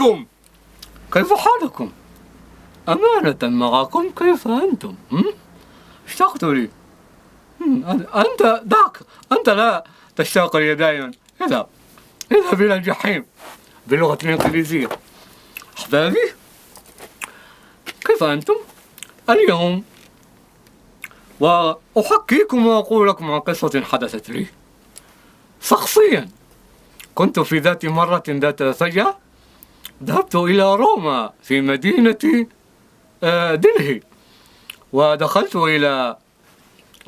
بكم؟ كيف حالكم؟ أمانة معكم، كيف أنتم؟ اشتقت لي. أنت دعك، أنت لا تشتاق لي دائما. اذهب إلى الجحيم باللغة الإنجليزية. أحبابي، كيف أنتم؟ اليوم وأحكيكم وأقول لكم عن قصة حدثت لي شخصيا. كنت في ذات مرة ذات فجأة ذهبت إلى روما في مدينة دلهي، ودخلت إلى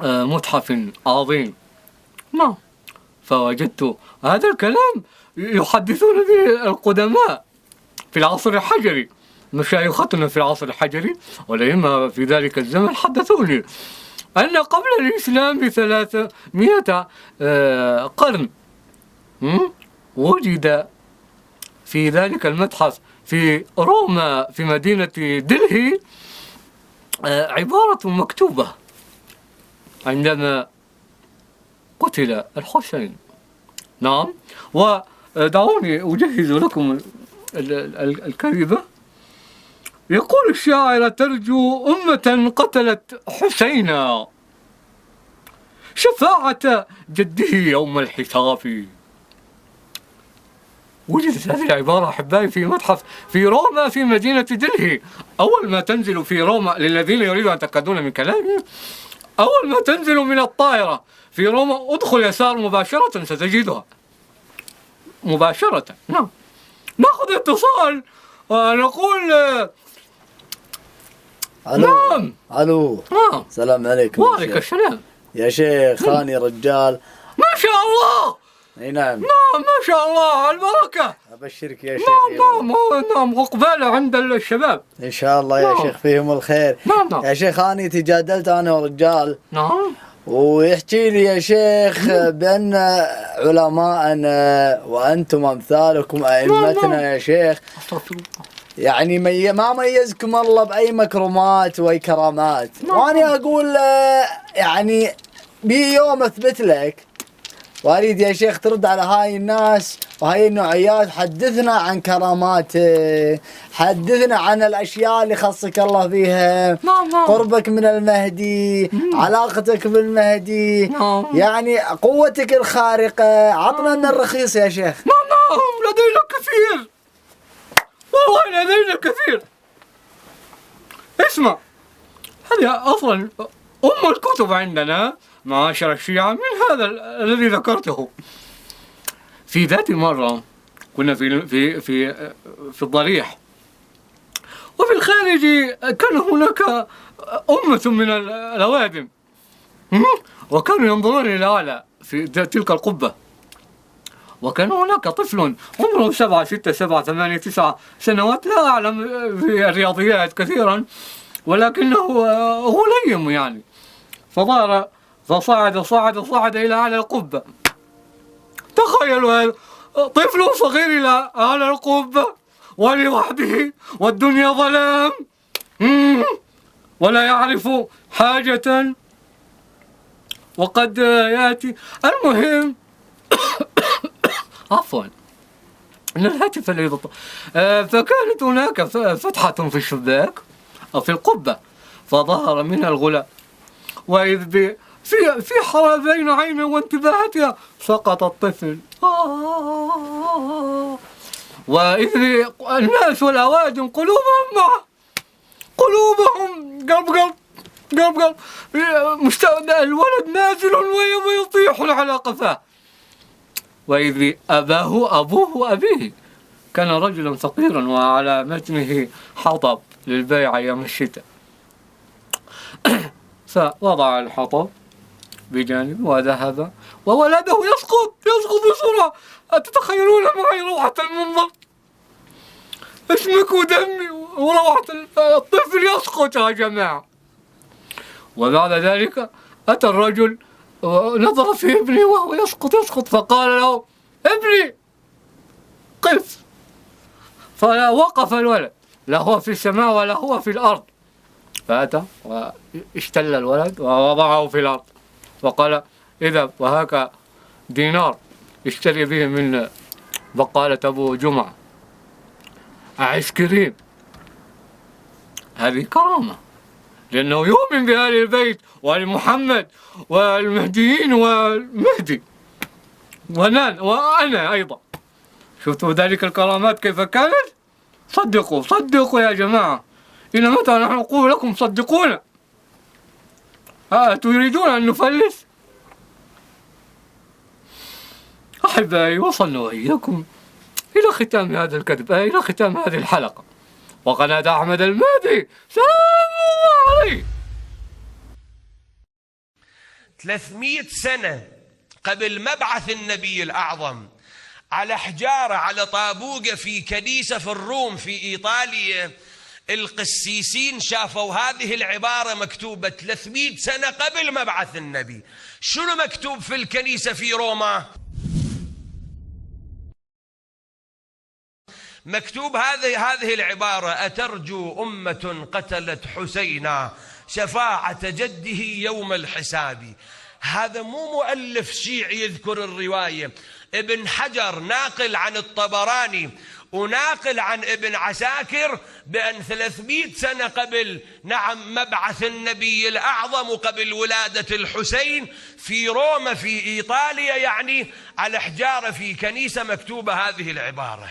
متحف عظيم. نعم، فوجدت هذا الكلام يحدثون به القدماء في العصر الحجري، مشايختنا في العصر الحجري والأئمة في ذلك الزمن حدثوني أن قبل الإسلام ب300 قرن وجد في ذلك المتحف في روما في مدينة دلهي عبارة مكتوبة عندما قتل الحسين. نعم، ودعوني أجهز لكم الكذبة. يقول الشاعر: ترجو أمة قتلت حسينا شفاعة جده يوم الحساب. وجدت هذه العبارة أحبائي في متحف في روما في مدينة دلهي. أول ما تنزل في روما، للذين يريدوا أن يتأكدون من كلامي، أول ما تنزل من الطائرة في روما ادخل يسار مباشرة ستجدها مباشرة. نعم، نأخذ اتصال ونقول الو. نعم. الو. نعم. السلام عليكم. وعليكم السلام يا شيخ، خاني رجال. ما شاء الله. اي نعم. نعم، ما شاء الله، البركة. ابشرك يا شيخ. نعم، عقبال عند الشباب ان شاء الله يا شيخ، فيهم الخير. نعم. يا شيخ، اني تجادلت انا ورجال. نعم. ويحكي لي يا شيخ بأن علماءنا وأنتم أمثالكم أئمتنا يا شيخ، يعني ما ميزكم الله بأي مكرمات وأي كرامات. وأنا أقول يعني بيوم أثبت لك، وأريد يا شيخ ترد على هاي الناس وهاي النوعيات. حدثنا عن كراماته، حدثنا عن الأشياء اللي خصك الله فيها، قربك من المهدي، علاقتك بالمهدي، يعني قوتك الخارقة. عطنا من الرخيص يا شيخ. نعم، لدينا كثير، والله لدينا كثير. اسمع، هذه أصلا أم الكتب عندنا معاشر الشيعة من هذا الذي ذكرته. في ذات مرة كنا في الضريح، وفي الخارج كان هناك أمة من الأوادم، وكانوا ينظرون إلى أعلى في تلك القبة، وكان هناك طفل عمره 7 6 7 8 9 سنوات، لا أعلم في الرياضيات كثيرا، ولكنه غليم يعني. فصعد إلى أعلى القبة. تخيلوا هذا طفل صغير إلى أعلى القبة ولوحده، والدنيا ظلام، ولا يعرف حاجة، وقد يأتي. المهم عفوا إن الهاتف الذي فكانت هناك فتحة في الشباك أو في القبة، فظهر منها الغلام، وإذ في حرى بين عينه وانتباهتها سقط الطفل. وإذ الناس والأوادم قلوبهم معه، قلوبهم قلب الولد نازل ويطيح على قفاه. وإذ أبوه أبيه كان رجلا فقيرا وعلى متنه حطب للبيع أيام الشتاء، فوضع الحطب بجانب وذهب، وولده يسقط بسرعة. أتتخيلون معي روعة المنظر؟ اسمك ودمي وروعة الطفل يسقط يا جماعة. وبعد ذلك أتى الرجل ونظر في ابنه وهو يسقط، فقال له: ابني قف. فوقف الولد، لا هو في السماء ولا هو في الأرض. فأتى واشتل الولد ووضعه في الأرض، وقال: اذهب وهاك دينار اشتري به من بقالة أبو جمعة. أعيش كريم. هذه كرامة، لأنه يؤمن بآل البيت وآل محمد والمهديين والمهدي وأنا أيضا. شفتوا ذلك الكرامات كيف كانت؟ صدقوا صدقوا يا جماعة، إلى متى نحن نقول لكم صدقونا؟ تريدون أن نفلس؟ أحبائي، وصلنا وإياكم إلى ختام هذا الكذب، إلى ختام هذه الحلقة، وقناة أحمد المهدي. سلام الله عليه. 300 سنة قبل مبعث النبي الأعظم، على حجارة، على طابوقة في كنيسة في الروم في إيطاليا، القسيسين شافوا هذه العبارة مكتوبة 300 سنة قبل مبعث النبي. شنو مكتوب في الكنيسة في روما؟ مكتوب هذه العبارة: أترجو أمة قتلت حسينا شفاعة جده يوم الحساب. هذا مو مؤلف شيعي يذكر الرواية، ابن حجر ناقل عن الطبراني وناقل عن ابن عساكر بأن 300 سنة قبل مبعث النبي الأعظم وقبل ولادة الحسين في روما في إيطاليا، يعني على حجارة في كنيسة مكتوبة هذه العبارة.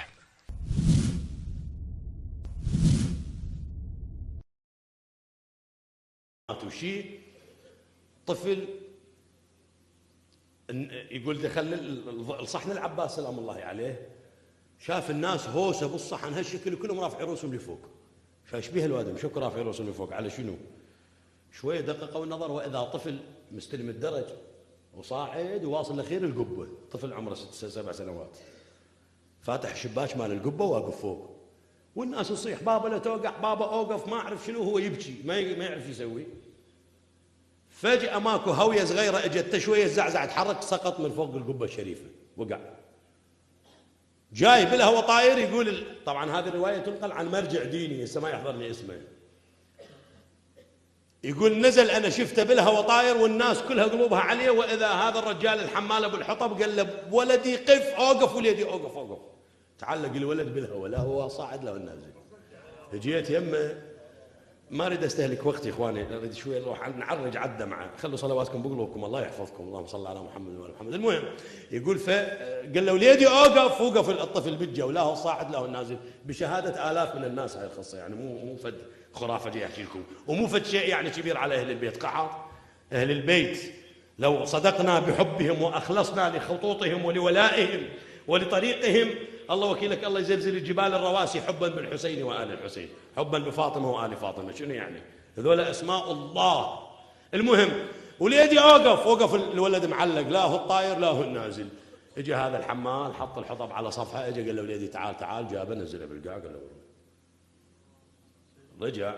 شيء طفل يقول دخل الصحن العباس سلام الله عليه، شاف الناس هوسه بالصحن هالشكل وكلهم رافعين رؤوسهم لفوق. فايش بيه الوادم؟ شكو رافعين رؤوسهم لفوق على شنو؟ شويه دققوا النظر واذا طفل مستلم الدرج وصاعد وواصل لخير القبه، طفل عمره 6 7 سنوات، فاتح الشباك مال القبه واقف فوق، والناس تصيح بابا لا توقع، بابا اوقف، ما اعرف شنو، هو يبكي ما يعرف يسوي. فجأة ماكو هوية صغيرة اجت شوية زعزع تحرك، سقط من فوق القبة الشريفة وقع. جاي بالهواء طاير، يقول طبعا هذه الرواية تنقل عن مرجع ديني هسه ما يحضرني اسمه، يقول نزل انا شفته بالهواء طاير والناس كلها قلوبها عليه، واذا هذا الرجال الحمال ابو الحطب قال له ولدي قف، اوقف ولدي اوقف اوقف، تعلق الولد بالهواء، لا هو صاعد لا هو نازل. جيت يمه، ما اريد استهلك وقتي اخواني، اريد شويه نروح نعرج على الدمعه، خلوا صلواتكم بقلوبكم، الله يحفظكم، اللهم صل على محمد وعلى محمد. المهم يقول قال له وليدي اوقف، وقف الطفل بجه ولا هو صاعد لا هو نازل، بشهاده الاف من الناس. هاي القصه يعني مو فد خرافه جاي احكي لكم، ومو فد شيء يعني كبير على اهل البيت. قحط اهل البيت لو صدقنا بحبهم واخلصنا لخطوطهم ولولائهم ولطريقهم، الله وكيلك الله يزلزل الجبال الرواسي حبا بالحسين وآل الحسين، حبا بفاطمة وآل فاطمة. شنو يعني؟ هذول أسماء الله. المهم وليدي أوقف، وقف الولد معلق، لا هو الطاير لا هو النازل. اجى هذا الحمال حط الحطب على صفحة، اجى قال له وليدي تعال تعال، جابه نزله بالقاع، قال له رجع.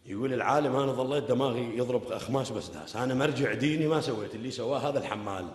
يقول العالم انا ظليت دماغي يضرب اخماس بس داس، انا مرجع ديني ما سويت اللي سواه هذا الحمال.